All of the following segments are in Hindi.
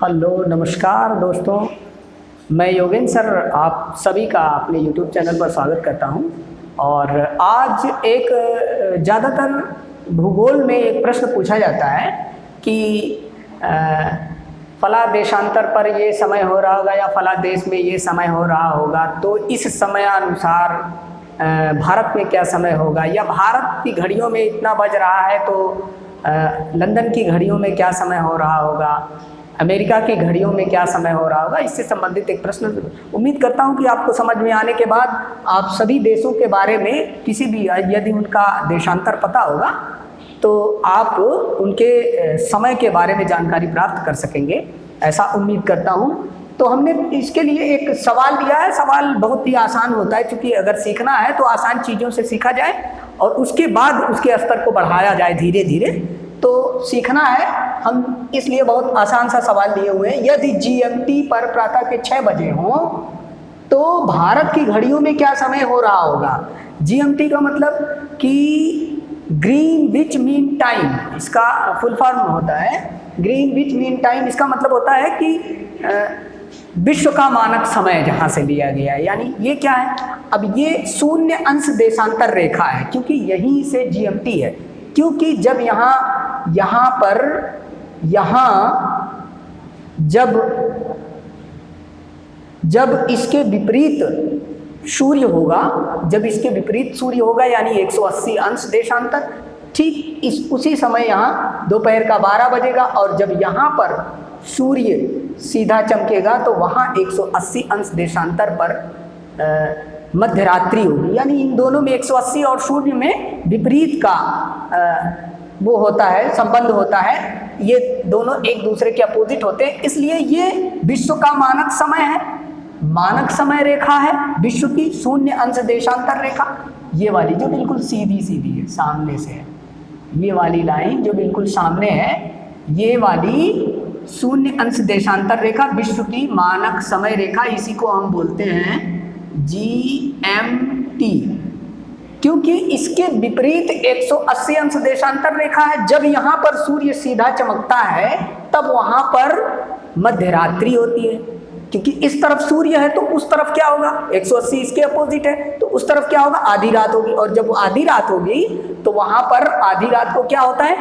हेलो नमस्कार दोस्तों, मैं योगेंद्र सर आप सभी का अपने यूट्यूब चैनल पर स्वागत करता हूं। और आज एक ज़्यादातर भूगोल में एक प्रश्न पूछा जाता है कि फला देशांतर पर ये समय हो रहा होगा या फला देश में ये समय हो रहा होगा, तो इस समयानुसार भारत में क्या समय होगा, या भारत की घड़ियों में इतना बज रहा है तो लंदन की घड़ियों में क्या समय हो रहा होगा, अमेरिका की घड़ियों में क्या समय हो रहा होगा। इससे संबंधित एक प्रश्न उम्मीद करता हूं कि आपको समझ में आने के बाद आप सभी देशों के बारे में किसी भी, यदि उनका देशांतर पता होगा तो आप उनके समय के बारे में जानकारी प्राप्त कर सकेंगे, ऐसा उम्मीद करता हूं। तो हमने इसके लिए एक सवाल दिया है। सवाल बहुत ही आसान होता है, क्योंकि अगर सीखना है तो आसान चीज़ों से सीखा जाए और उसके बाद उसके स्तर को बढ़ाया जाए धीरे धीरे। तो सीखना है, हम इसलिए बहुत आसान सा सवाल लिए हुए हैं। यदि जीएमटी पर प्रातः के 6 बजे हों तो भारत की घड़ियों में क्या समय हो रहा होगा। जीएमटी का मतलब कि ग्रीनविच मीन टाइम, इसका फुल फॉर्म होता है ग्रीनविच मीन टाइम। इसका मतलब होता है कि विश्व का मानक समय जहाँ से लिया गया है। यानी ये क्या है, अब ये 0 अंश देशांतर रेखा है, क्योंकि यहीं से जीएमटी है। क्योंकि जब यहाँ पर जब इसके विपरीत सूर्य होगा, जब इसके विपरीत सूर्य होगा यानी 180 अंश देशांतर, ठीक उसी समय यहाँ दोपहर का 12 बजेगा। और जब यहाँ पर सूर्य सीधा चमकेगा तो वहाँ 180 अंश देशांतर पर मध्य रात्रि होगी। यानी इन दोनों में 180 और शून्य में विपरीत का वो होता है, संबंध होता है। ये दोनों एक दूसरे के अपोजिट होते हैं, इसलिए ये विश्व का मानक समय है, मानक समय रेखा है विश्व की 0 अंश देशांतर रेखा। ये वाली जो बिल्कुल सीधी सीधी है, सामने से है, ये वाली लाइन जो बिल्कुल सामने है, ये वाली 0 अंश देशांतर रेखा विश्व की मानक समय रेखा, इसी को हम बोलते हैं जीएमटी। क्योंकि इसके विपरीत 180 अंश देशांतर रेखा है। जब यहाँ पर सूर्य सीधा चमकता है तब वहाँ पर मध्य रात्रि होती है, क्योंकि इस तरफ सूर्य है तो उस तरफ क्या होगा, 180 इसके अपोजिट है, तो उस तरफ क्या होगा, आधी रात होगी। और जब आधी रात होगी तो वहाँ पर आधी रात को क्या होता है,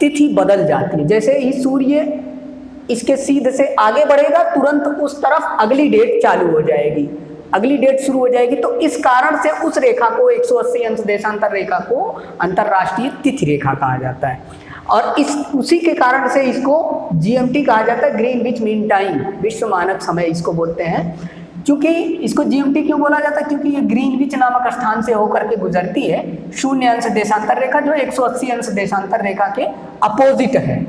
तिथि बदल जाती है। जैसे ही सूर्य इसके सीधे से आगे बढ़ेगा तुरंत उस तरफ अगली डेट चालू हो जाएगी, अगली डेट शुरू हो जाएगी। तो इस कारण से उस रेखा को, 180 अंश देशांतर रेखा को अंतर्राष्ट्रीय तिथि रेखा कहा जाता है। और उसी के कारण से इसको जीएमटी कहा जाता है, ग्रीनविच मीन टाइम, विश्व मानक समय इसको बोलते हैं। क्योंकि इसको जीएमटी क्यों बोला जाता है, क्योंकि ये ग्रीनविच नामक स्थान से होकर के गुजरती है 0 अंश देशांतर रेखा, जो 180 अंश देशांतर रेखा के अपोजिट है।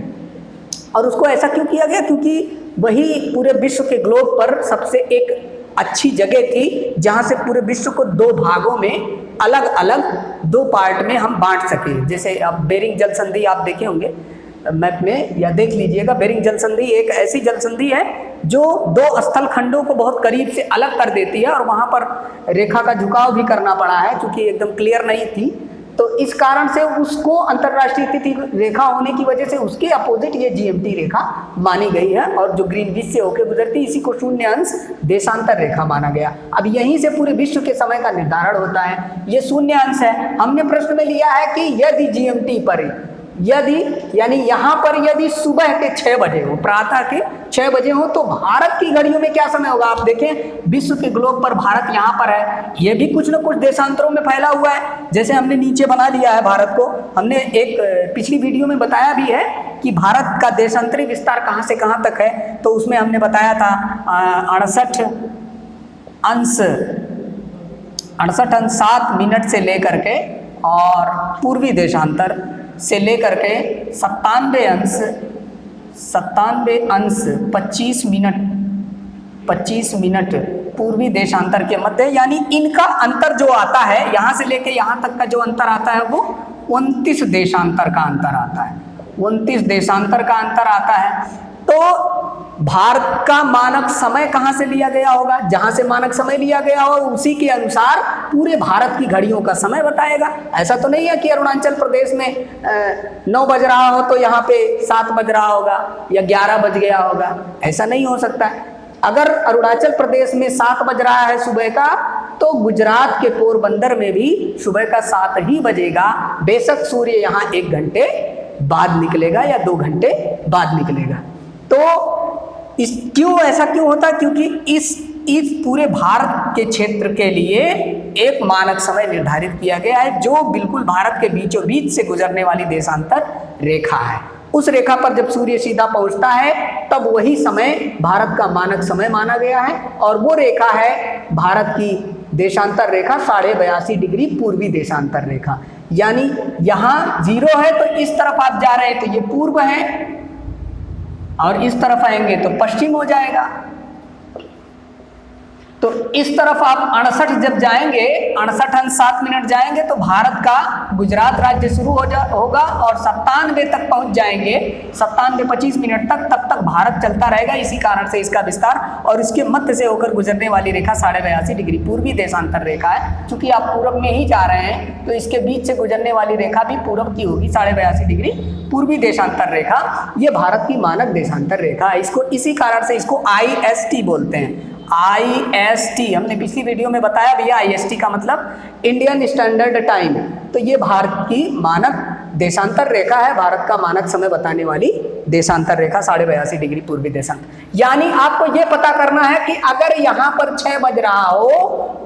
और उसको ऐसा क्यों किया गया, क्योंकि वही पूरे विश्व के ग्लोब पर सबसे एक अच्छी जगह थी जहाँ से पूरे विश्व को 2 भागों में, अलग अलग 2 पार्ट में हम बांट सके। जैसे अब बेरिंग जल संधि आप देखे होंगे मैप में, या देख लीजिएगा। बेरिंग जल संधि एक ऐसी जल संधि है जो 2 स्थल खंडों को बहुत करीब से अलग कर देती है, और वहाँ पर रेखा का झुकाव भी करना पड़ा है क्योंकि एकदम क्लियर नहीं थी। तो इस कारण से उसको अंतर्राष्ट्रीय तिथि रेखा होने की वजह से उसके अपोजिट ये जीएमटी रेखा मानी गई है, और जो ग्रीनविच से होकर गुजरती इसी को 0 अंश देशांतर रेखा माना गया। अब यहीं से पूरे विश्व के समय का निर्धारण होता है। ये 0 अंश है। हमने प्रश्न में लिया है कि यदि जीएमटी पर, यदि यानी यहाँ पर यदि सुबह के 6 बजे हो, प्रातः के 6 बजे हो, तो भारत की घड़ियों में क्या समय होगा। आप देखें विश्व के ग्लोब पर भारत यहाँ पर है, ये भी कुछ न कुछ देशांतरों में फैला हुआ है। जैसे हमने नीचे बना लिया है भारत को, हमने एक पिछली वीडियो में बताया भी है कि भारत का देशांतरी विस्तार कहाँ से कहाँ तक है। तो उसमें हमने बताया था 68 अंश 7 मिनट से लेकर के, और पूर्वी देशांतर से लेकर के 97 अंश 25 मिनट पूर्वी देशांतर के मध्य। यानी इनका अंतर जो आता है, यहाँ से लेके यहाँ तक का जो अंतर आता है वो 29 देशांतर का अंतर आता है, 29 देशांतर का अंतर आता है। तो भारत का मानक समय कहाँ से लिया गया होगा, जहां से मानक समय लिया गया होगा उसी के अनुसार पूरे भारत की घड़ियों का समय बताएगा। ऐसा तो नहीं है कि अरुणाचल प्रदेश में 9 बज रहा हो तो यहाँ पे 7 बज रहा होगा या 11 बज गया होगा, ऐसा नहीं हो सकता है। अगर अरुणाचल प्रदेश में 7 बज रहा है सुबह का, तो गुजरात के पोरबंदर में भी सुबह का 7 ही बजेगा। बेशक सूर्य यहाँ 1 घंटे बाद निकलेगा या 2 घंटे बाद निकलेगा। तो क्यों ऐसा क्यों होता, क्योंकि इस पूरे भारत के क्षेत्र के लिए एक मानक समय निर्धारित किया गया है, जो बिल्कुल भारत के बीचों बीच से गुजरने वाली देशांतर रेखा है। उस रेखा पर जब सूर्य सीधा पहुंचता है तब वही समय भारत का मानक समय माना गया है, और वो रेखा है भारत की देशांतर रेखा 82.5 डिग्री पूर्वी देशांतर रेखा। यानी यहाँ 0 है तो इस तरफ आप जा रहे हैं तो ये पूर्व है, और इस तरफ आएंगे तो पश्चिम हो जाएगा। तो इस तरफ आप 68 जब जाएंगे, 68 अंश 7 मिनट जाएंगे तो भारत का गुजरात राज्य शुरू होगा, और 97 तक पहुंच जाएंगे, 97 25 मिनट तक, तब तक भारत चलता रहेगा। इसी कारण से इसका विस्तार, और इसके मध्य से होकर गुजरने वाली रेखा 82.5 डिग्री पूर्वी देशांतर रेखा है। चूंकि आप पूर्व में ही जा रहे हैं तो इसके बीच से गुजरने वाली रेखा भी पूर्व की होगी, 82.5 डिग्री पूर्वी देशांतर रेखा। ये भारत की मानक देशांतर रेखा है। इसको इसी कारण से इसको IST बोलते हैं। IST हमने पिछली वीडियो में बताया भैया, IST का मतलब इंडियन स्टैंडर्ड टाइम। तो ये भारत की मानक देशांतर रेखा है, भारत का मानक समय बताने वाली देशांतर रेखा 82.5 डिग्री पूर्वी देशांतर। यानी आपको ये पता करना है कि अगर यहाँ पर 6 बज रहा हो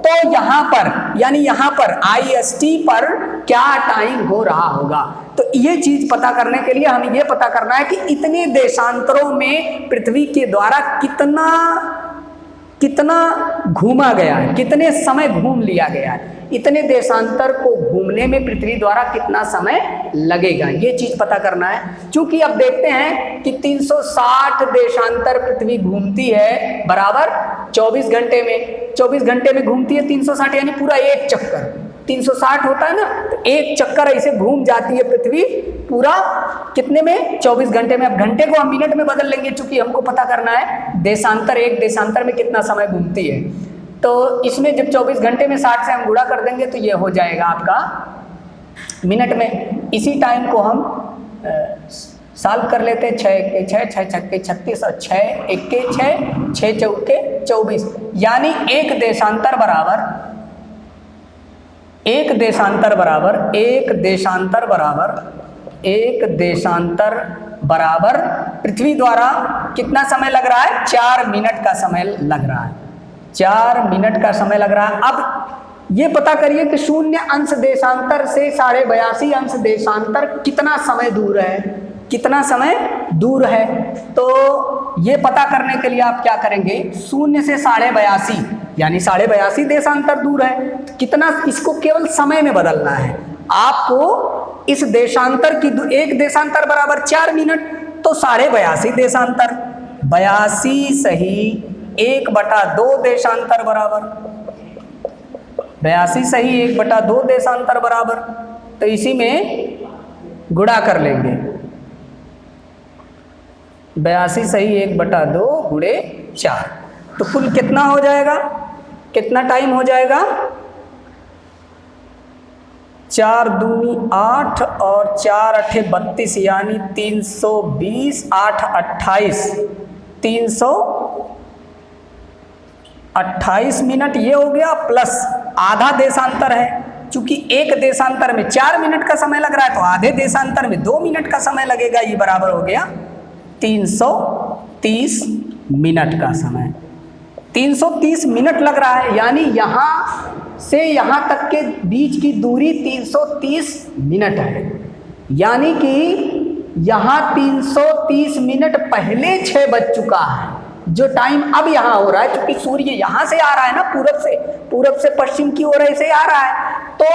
तो यहाँ पर, यानी यहाँ पर IST पर क्या टाइम हो रहा होगा। तो ये चीज पता करने के लिए हमें ये पता करना है कि इतने देशांतरों में पृथ्वी के द्वारा कितना घूमा गया है, कितने समय घूम लिया गया है, इतने देशांतर को घूमने में पृथ्वी द्वारा कितना समय लगेगा, ये चीज पता करना है। क्योंकि अब देखते हैं कि 360 देशांतर पृथ्वी घूमती है बराबर 24 घंटे में। 24 घंटे में घूमती है 360, यानी पूरा एक चक्कर। 360 होता है ना, तो एक चक्कर ऐसे घूम जाती है पृथ्वी पूरा कितने में, 24 घंटे में। अब घंटे को हम मिनट में बदल लेंगे, चूंकि हमको पता करना है देशांतर, एक देशांतर में कितना समय घूमती है। तो इसमें जब 24 घंटे में 60 से हम गुणा कर देंगे तो ये हो जाएगा आपका मिनट में। इसी टाइम को हम सॉल्व कर लेते हैं। 6 के 6, 6 छक्के 36 और 6 1 6, 6 चौके 24, यानी एक देशांतर बराबर पृथ्वी द्वारा कितना समय लग रहा है, 4 मिनट का समय लग रहा है। 4 मिनट का समय लग रहा है। अब ये पता करिए कि 0 अंश देशांतर से 82.5 अंश देशांतर कितना समय दूर है, कितना समय दूर है। तो ये पता करने के लिए आप क्या करेंगे, 0 से 82.5 यानी 82.5 देशांतर दूर है, कितना, इसको केवल समय में बदलना है आपको। इस देशांतर की एक देशांतर बराबर 4 मिनट, तो 82.5 देशांतर, 82 सही 1/2 देशांतर बराबर, 82 सही 1/2 देशांतर बराबर। तो इसी में गुणा कर लेंगे, 82 सही 1/2 गुणे 4, तो कुल कितना हो जाएगा, कितना टाइम हो जाएगा, 4 दूनी 8 और 4 8 32, यानी 320, 8 28, 328 मिनट ये हो गया, प्लस आधा देशांतर है। चूंकि एक देशांतर में 4 मिनट का समय लग रहा है, तो आधे देशांतर में 2 मिनट का समय लगेगा। ये बराबर हो गया 330 मिनट का समय। 330 मिनट लग रहा है, यानी यहाँ से यहाँ तक के बीच की दूरी 330 मिनट है। यानी कि यहाँ 330 मिनट पहले 6 बज चुका है। जो टाइम अब यहाँ हो रहा है, क्योंकि सूर्य यहाँ से आ रहा है ना, पूरब से पश्चिम की ओर ऐसे आ रहा है, तो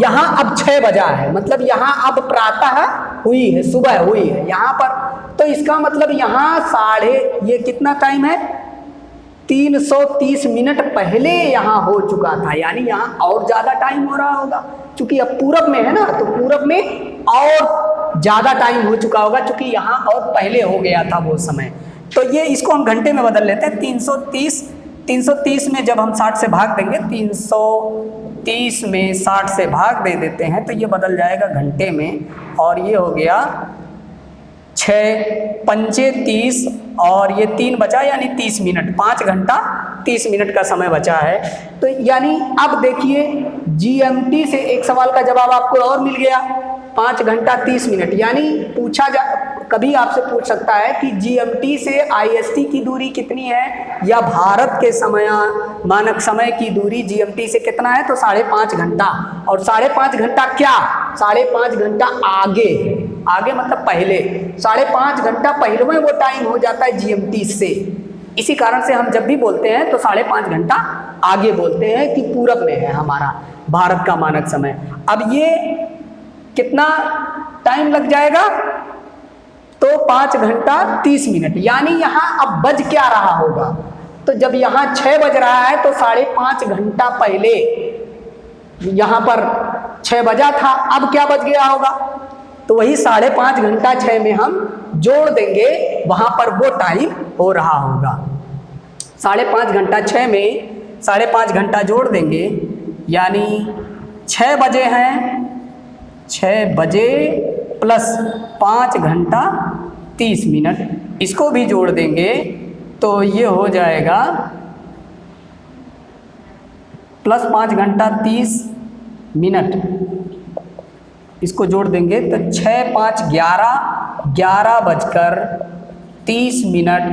यहाँ अब 6 बजा है। मतलब यहाँ अब प्रातः हुई है, सुबह हुई है यहाँ पर। तो इसका मतलब यहाँ ये कितना टाइम है, 330 मिनट पहले यहाँ हो चुका था। यानी यहाँ और ज़्यादा टाइम हो रहा होगा, क्योंकि अब पूरब में है ना, तो पूरब में और ज़्यादा टाइम हो चुका होगा, क्योंकि यहाँ और पहले हो गया था वो समय। तो ये इसको हम घंटे में बदल लेते हैं। 330 में जब हम 60 से भाग देंगे, 330 में 60 से भाग दे देते हैं तो ये बदल जाएगा घंटे में, और ये हो गया 6 पंचे 30 और ये 3 बचा यानी 30 मिनट, 5 घंटा 30 मिनट का समय बचा है। तो यानी अब देखिए GMT से एक सवाल का जवाब आपको और मिल गया, 5 घंटा 30 मिनट। यानी कभी आपसे पूछ सकता है कि GMT से IST की दूरी कितनी है, या भारत के मानक समय की दूरी GMT से कितना है, तो 5.5 घंटा। और 5.5 घंटा क्या, 5.5 घंटा आगे मतलब पहले, 5.5 घंटा पहले में वो टाइम हो जाता है GMT से। इसी कारण से हम जब भी बोलते हैं तो 5.5 घंटा आगे बोलते हैं कि पूरब में है हमारा भारत का मानक समय। अब ये कितना टाइम लग जाएगा, तो 5 घंटा 30 मिनट। यानी यहाँ अब बज क्या रहा होगा, तो जब यहाँ 6 बज रहा है तो 5.5 घंटा पहले यहाँ पर 6 बजा था, अब क्या बज गया होगा, तो वही 5.5 घंटा 6 में हम जोड़ देंगे, वहाँ पर वो टाइम हो रहा होगा। 5.5 घंटा 6 में 5.5 घंटा जोड़ देंगे, यानी 6 बजे हैं, 6 बजे प्लस 5 घंटा 30 मिनट, इसको भी जोड़ देंगे तो ये हो जाएगा प्लस 5 घंटा 30 मिनट, इसको जोड़ देंगे तो 6 5 11 बजकर 30 मिनट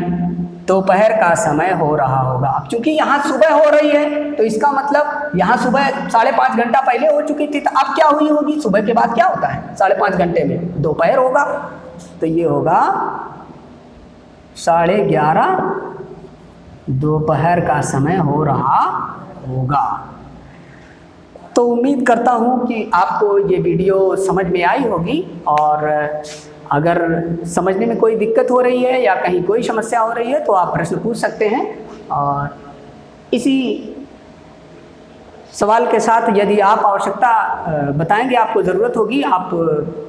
दोपहर का समय हो रहा होगा। अब चूंकि यहाँ सुबह हो रही है तो इसका मतलब यहाँ सुबह 5.5 घंटा पहले हो चुकी थी, तो अब क्या हुई होगी, सुबह के बाद क्या होता है 5.5 घंटे में दोपहर होगा, तो ये होगा 11:30 दोपहर का समय हो रहा होगा। तो उम्मीद करता हूँ कि आपको ये वीडियो समझ में आई होगी, और अगर समझने में कोई दिक्कत हो रही है या कहीं कोई समस्या हो रही है तो आप प्रश्न पूछ सकते हैं। और इसी सवाल के साथ यदि आप आवश्यकता बताएंगे, आपको ज़रूरत होगी, आप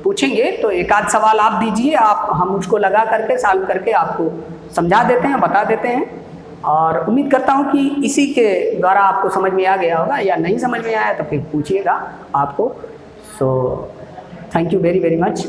पूछेंगे तो एक आध सवाल आप दीजिए, हम उसको लगा करके सॉल्व करके आपको समझा देते हैं, बता देते हैं। और उम्मीद करता हूँ कि इसी के द्वारा आपको समझ में आ गया होगा, या नहीं समझ में आया तो फिर पूछिएगा आपको। So thank you very very much.